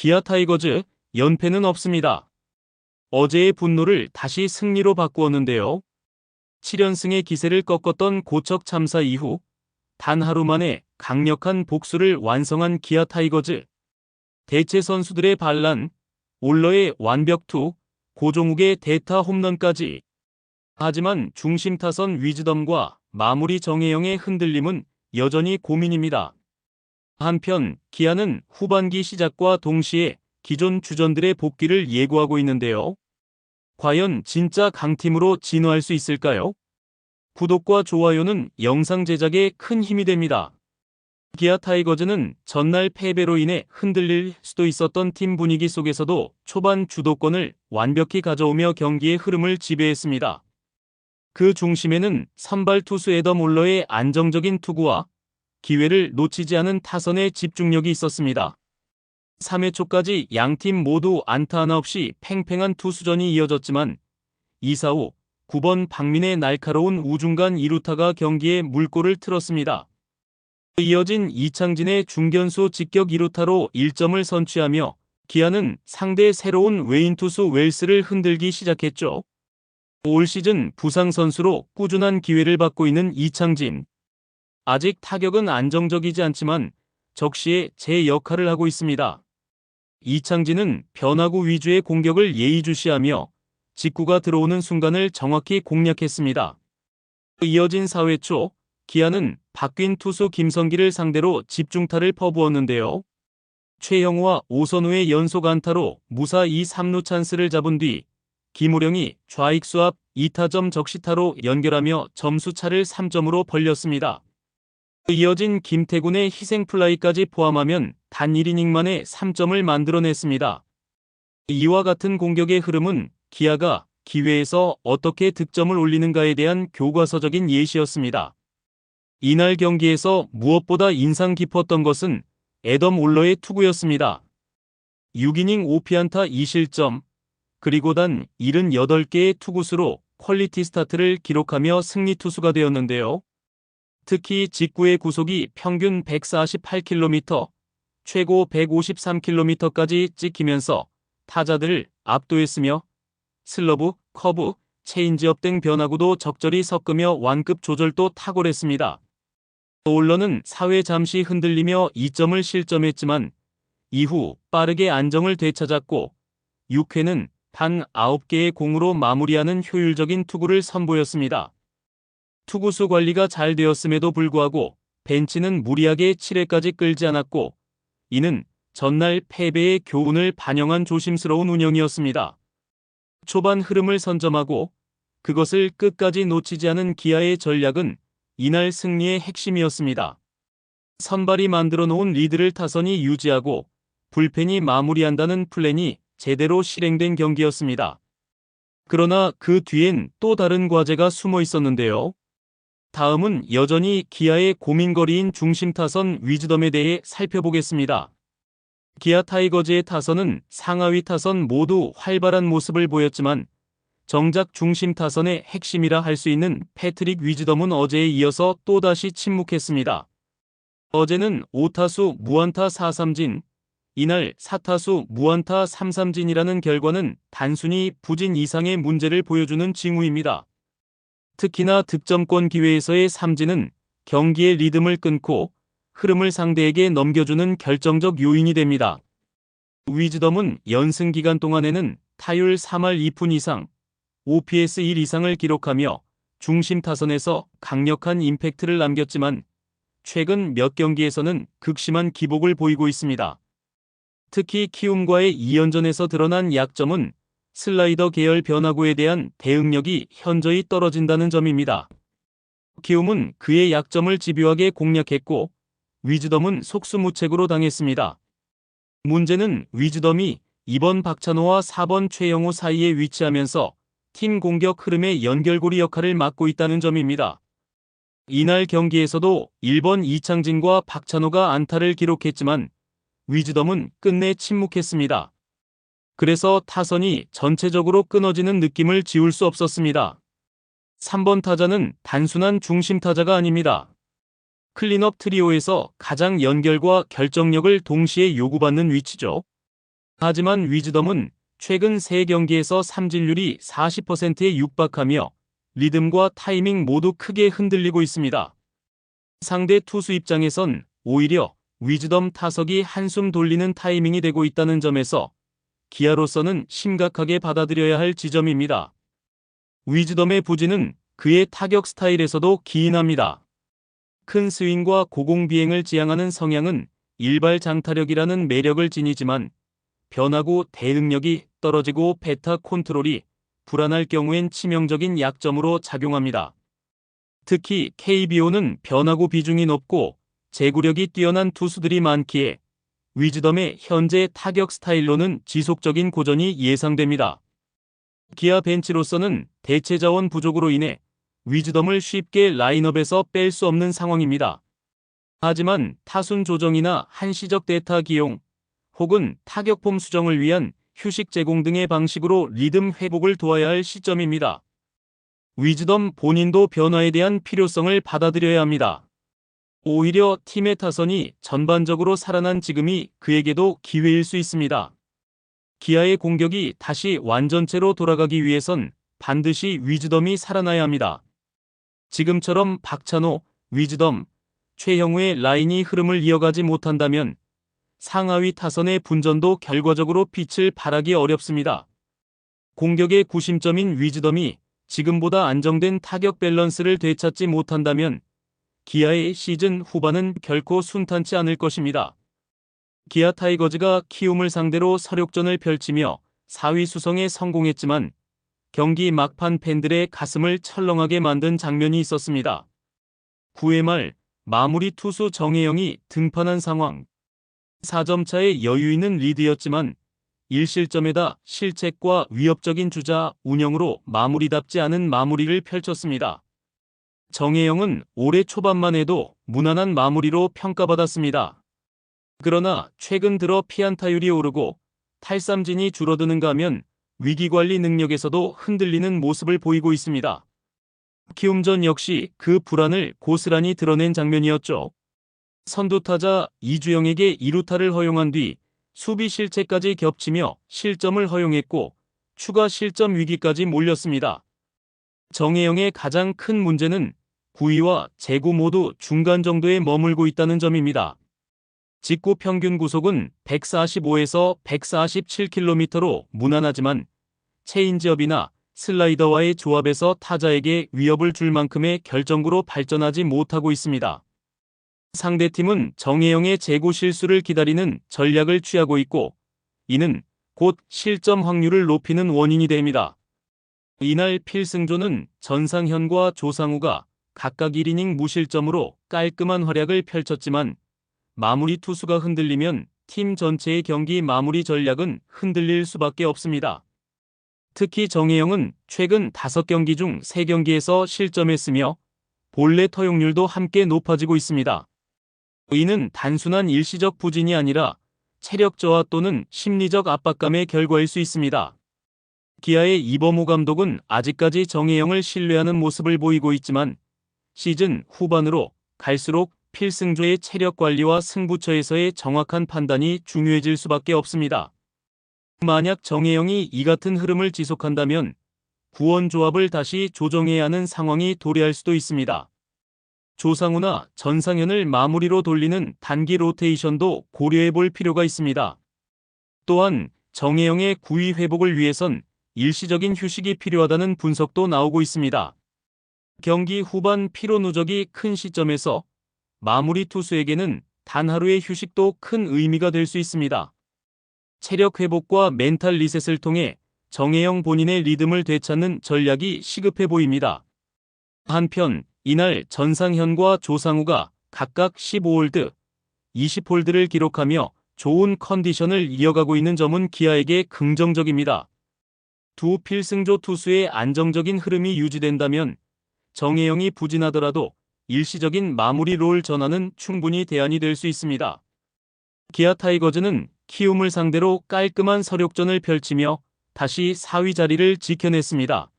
기아 타이거즈, 연패는 없습니다. 어제의 분노를 다시 승리로 바꾸었는데요. 7연승의 기세를 꺾었던 고척 참사 이후 단 하루 만에 강력한 복수를 완성한 기아 타이거즈. 대체 선수들의 반란, 올러의 완벽투, 고종욱의 대타 홈런까지. 하지만 중심 타선 위즈덤과 마무리 정혜영의 흔들림은 여전히 고민입니다. 한편 기아는 후반기 시작과 동시에 기존 주전들의 복귀를 예고하고 있는데요. 과연 진짜 강팀으로 진화할 수 있을까요? 구독과 좋아요는 영상 제작에 큰 힘이 됩니다. 기아 타이거즈는 전날 패배로 인해 흔들릴 수도 있었던 팀 분위기 속에서도 초반 주도권을 완벽히 가져오며 경기의 흐름을 지배했습니다. 그 중심에는 선발 투수 애덤 올러의 안정적인 투구와 기회를 놓치지 않은 타선의 집중력이 있었습니다. 3회 초까지 양팀 모두 안타 하나 없이 팽팽한 투수전이 이어졌지만 2, 4, 5, 9번 박민의 날카로운 우중간 2루타가 경기에 물꼬를 틀었습니다. 이어진 이창진의 중견수 직격 2루타로 1점을 선취하며 기아는 상대 새로운 외인 투수 웰스를 흔들기 시작했죠. 올 시즌 부상 선수로 꾸준한 기회를 받고 있는 이창진. 아직 타격은 안정적이지 않지만 적시에 제 역할을 하고 있습니다. 이창진은 변화구 위주의 공격을 예의주시하며 직구가 들어오는 순간을 정확히 공략했습니다. 이어진 4회 초 기아는 바뀐 투수 김성기를 상대로 집중타를 퍼부었는데요. 최영우와 오선우의 연속 안타로 무사 2, 3루 찬스를 잡은 뒤 김우령이 좌익수 앞 2타점 적시타로 연결하며 점수차를 3점으로 벌렸습니다. 이어진 김태군의 희생플라이까지 포함하면 단 1이닝 만에 3점을 만들어냈습니다. 이와 같은 공격의 흐름은 기아가 기회에서 어떻게 득점을 올리는가에 대한 교과서적인 예시였습니다. 이날 경기에서 무엇보다 인상 깊었던 것은 애덤 올러의 투구였습니다. 6이닝 5피안타 2실점, 그리고 단 78개의 투구수로 퀄리티 스타트를 기록하며 승리 투수가 되었는데요. 특히 직구의 구속이 평균 148km, 최고 153km까지 찍히면서 타자들을 압도했으며 슬러브, 커브, 체인지업 등 변화구도 적절히 섞으며 완급 조절도 탁월했습니다. 올러는 4회 잠시 흔들리며 2점을 실점했지만 이후 빠르게 안정을 되찾았고 6회는 단 9개의 공으로 마무리하는 효율적인 투구를 선보였습니다. 투구수 관리가 잘 되었음에도 불구하고 벤치는 무리하게 7회까지 끌지 않았고 이는 전날 패배의 교훈을 반영한 조심스러운 운영이었습니다. 초반 흐름을 선점하고 그것을 끝까지 놓치지 않은 기아의 전략은 이날 승리의 핵심이었습니다. 선발이 만들어 놓은 리드를 타선이 유지하고 불펜이 마무리한다는 플랜이 제대로 실행된 경기였습니다. 그러나 그 뒤엔 또 다른 과제가 숨어 있었는데요. 다음은 여전히 기아의 고민거리인 중심 타선 위즈덤에 대해 살펴보겠습니다. 기아 타이거즈의 타선은 상하위 타선 모두 활발한 모습을 보였지만 정작 중심 타선의 핵심이라 할 수 있는 패트릭 위즈덤은 어제에 이어서 또다시 침묵했습니다. 어제는 5타수 무안타 4삼진, 이날 4타수 무안타 3삼진이라는 결과는 단순히 부진 이상의 문제를 보여주는 징후입니다. 특히나 득점권 기회에서의 삼진은 경기의 리듬을 끊고 흐름을 상대에게 넘겨주는 결정적 요인이 됩니다. 위즈덤은 연승 기간 동안에는 타율 3할 2푼 이상, OPS 1 이상을 기록하며 중심 타선에서 강력한 임팩트를 남겼지만 최근 몇 경기에서는 극심한 기복을 보이고 있습니다. 특히 키움과의 2연전에서 드러난 약점은 슬라이더 계열 변화구에 대한 대응력이 현저히 떨어진다는 점입니다. 키움은 그의 약점을 집요하게 공략했고 위즈덤은 속수무책으로 당했습니다. 문제는 위즈덤이 2번 박찬호와 4번 최영우 사이에 위치하면서 팀 공격 흐름의 연결고리 역할을 맡고 있다는 점입니다. 이날 경기에서도 1번 이창진과 박찬호가 안타를 기록했지만 위즈덤은 끝내 침묵했습니다. 그래서 타선이 전체적으로 끊어지는 느낌을 지울 수 없었습니다. 3번 타자는 단순한 중심 타자가 아닙니다. 클린업 트리오에서 가장 연결과 결정력을 동시에 요구받는 위치죠. 하지만 위즈덤은 최근 3경기에서 삼진율이 40%에 육박하며 리듬과 타이밍 모두 크게 흔들리고 있습니다. 상대 투수 입장에선 오히려 위즈덤 타석이 한숨 돌리는 타이밍이 되고 있다는 점에서 기아로서는 심각하게 받아들여야 할 지점입니다. 위즈덤의 부진은 그의 타격 스타일에서도 기인합니다. 큰 스윙과 고공비행을 지향하는 성향은 일발 장타력이라는 매력을 지니지만 변화구 대응력이 떨어지고 베타 컨트롤이 불안할 경우엔 치명적인 약점으로 작용합니다. 특히 KBO는 변화구 비중이 높고 제구력이 뛰어난 투수들이 많기에 위즈덤의 현재 타격 스타일로는 지속적인 고전이 예상됩니다. 기아 벤치로서는 대체 자원 부족으로 인해 위즈덤을 쉽게 라인업에서 뺄 수 없는 상황입니다. 하지만 타순 조정이나 한시적 대타 기용 혹은 타격폼 수정을 위한 휴식 제공 등의 방식으로 리듬 회복을 도와야 할 시점입니다. 위즈덤 본인도 변화에 대한 필요성을 받아들여야 합니다. 오히려 팀의 타선이 전반적으로 살아난 지금이 그에게도 기회일 수 있습니다. 기아의 공격이 다시 완전체로 돌아가기 위해선 반드시 위즈덤이 살아나야 합니다. 지금처럼 박찬호, 위즈덤, 최형우의 라인이 흐름을 이어가지 못한다면 상하위 타선의 분전도 결과적으로 빛을 발하기 어렵습니다. 공격의 구심점인 위즈덤이 지금보다 안정된 타격 밸런스를 되찾지 못한다면 기아의 시즌 후반은 결코 순탄치 않을 것입니다. 기아 타이거즈가 키움을 상대로 서력전을 펼치며 4위 수성에 성공했지만 경기 막판 팬들의 가슴을 철렁하게 만든 장면이 있었습니다. 9회 말 마무리 투수 정혜영이 등판한 상황. 4점 차의 여유 있는 리드였지만 1실점에다 실책과 위협적인 주자 운영으로 마무리답지 않은 마무리를 펼쳤습니다. 정혜영은 올해 초반만 해도 무난한 마무리로 평가받았습니다. 그러나 최근 들어 피안타율이 오르고 탈삼진이 줄어드는가 하면 위기관리 능력에서도 흔들리는 모습을 보이고 있습니다. 키움전 역시 그 불안을 고스란히 드러낸 장면이었죠. 선두타자 이주영에게 2루타를 허용한 뒤 수비 실책까지 겹치며 실점을 허용했고 추가 실점 위기까지 몰렸습니다. 정혜영의 가장 큰 문제는 구위와 제구 모두 중간 정도에 머물고 있다는 점입니다. 직구 평균 구속은 145에서 147km로 무난하지만 체인지업이나 슬라이더와의 조합에서 타자에게 위협을 줄 만큼의 결정구로 발전하지 못하고 있습니다. 상대팀은 정혜영의 제구 실수를 기다리는 전략을 취하고 있고 이는 곧 실점 확률을 높이는 원인이 됩니다. 이날 필승조는 전상현과 조상우가 각각 1이닝 무실점으로 깔끔한 활약을 펼쳤지만 마무리 투수가 흔들리면 팀 전체의 경기 마무리 전략은 흔들릴 수밖에 없습니다. 특히 정혜영은 최근 5경기 중 3경기에서 실점했으며 볼넷 허용률도 함께 높아지고 있습니다. 이는 단순한 일시적 부진이 아니라 체력 저하 또는 심리적 압박감의 결과일 수 있습니다. 기아의 이범호 감독은 아직까지 정혜영을 신뢰하는 모습을 보이고 있지만 시즌 후반으로 갈수록 필승조의 체력 관리와 승부처에서의 정확한 판단이 중요해질 수밖에 없습니다. 만약 정혜영이 이 같은 흐름을 지속한다면 구원 조합을 다시 조정해야 하는 상황이 도래할 수도 있습니다. 조상우나 전상현을 마무리로 돌리는 단기 로테이션도 고려해 볼 필요가 있습니다. 또한 정혜영의 구위 회복을 위해선 일시적인 휴식이 필요하다는 분석도 나오고 있습니다. 경기 후반 피로 누적이 큰 시점에서 마무리 투수에게는 단 하루의 휴식도 큰 의미가 될 수 있습니다. 체력 회복과 멘탈 리셋을 통해 정혜영 본인의 리듬을 되찾는 전략이 시급해 보입니다. 한편 이날 전상현과 조상우가 각각 15홀드, 20홀드를 기록하며 좋은 컨디션을 이어가고 있는 점은 기아에게 긍정적입니다. 두 필승조 투수의 안정적인 흐름이 유지된다면 정혜영이 부진하더라도 일시적인 마무리 롤 전환은 충분히 대안이 될 수 있습니다. 기아 타이거즈는 키움을 상대로 깔끔한 서력전을 펼치며 다시 4위 자리를 지켜냈습니다.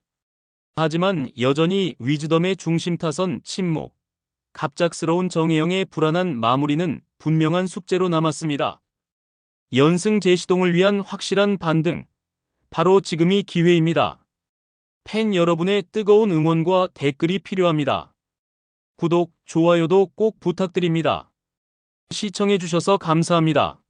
하지만 여전히 위즈덤의 중심 타선 침묵, 갑작스러운 정혜영의 불안한 마무리는 분명한 숙제로 남았습니다. 연승 재시동을 위한 확실한 반등. 바로 지금이 기회입니다. 팬 여러분의 뜨거운 응원과 댓글이 필요합니다. 구독, 좋아요도 꼭 부탁드립니다. 시청해주셔서 감사합니다.